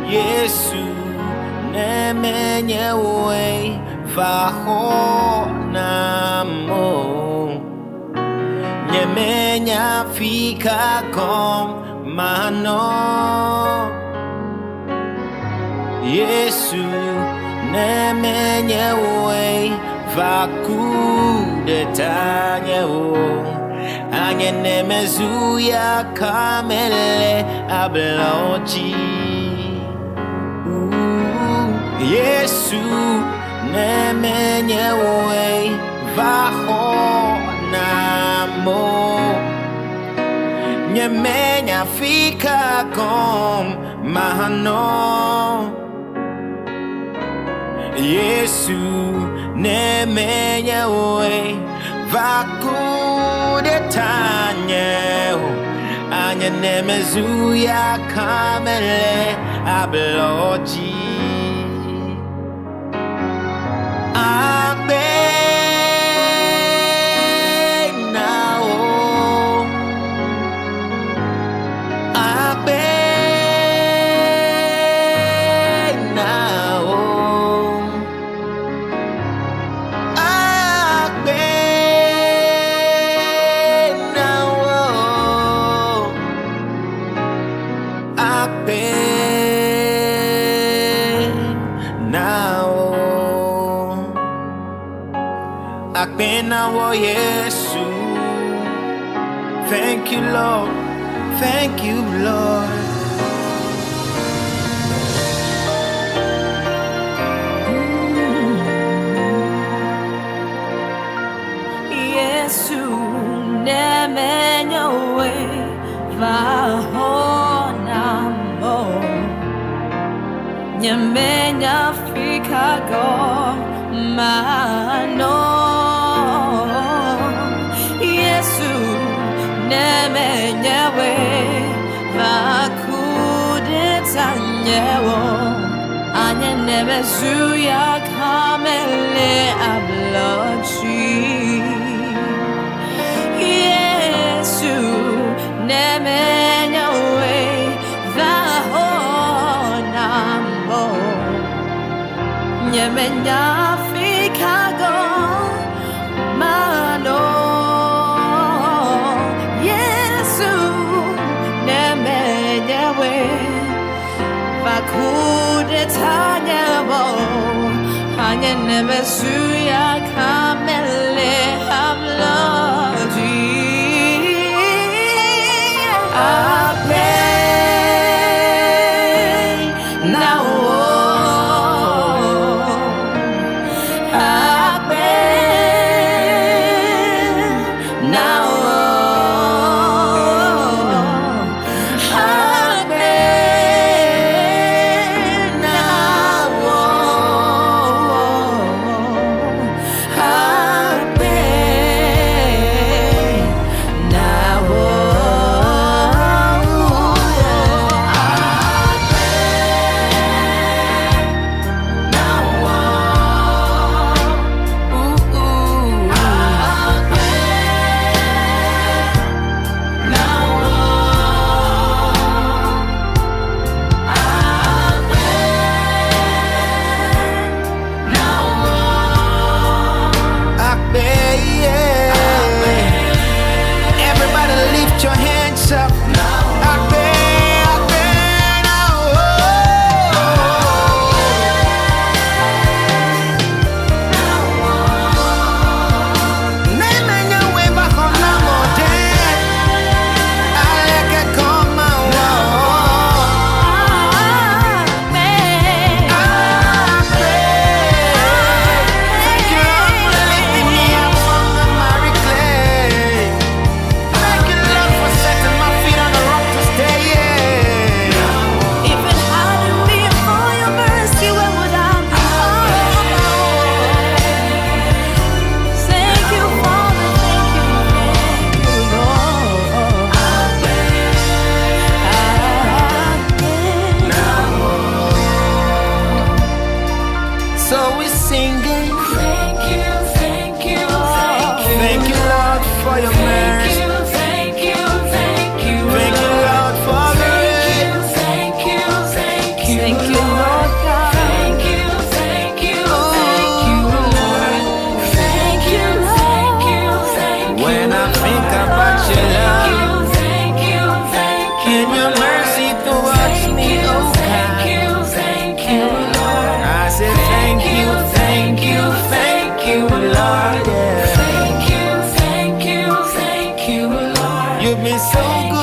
Yesu nemenye we vaho namo nyemenya fika kom mano Yesu nemenye we vakudetanye o anye nemezuya kamele abloji Yesu nemenye we vaho namo nyemenya fika kom mahano Yesu nemenye we vakudetanye anye nemezuya kamele abloji Akpenawo Yesu. Thank you, Lord. Thank you, Lord. Yesu nemenye we vaho namo nyemenya fika go mano nemenye we vakudetanye wo anye nemezuya kamele abloji Yesu nemenye we vaho namo nyemenya fikago mano vakudetanye wo anye nemezuya kamele abloji You've been so good.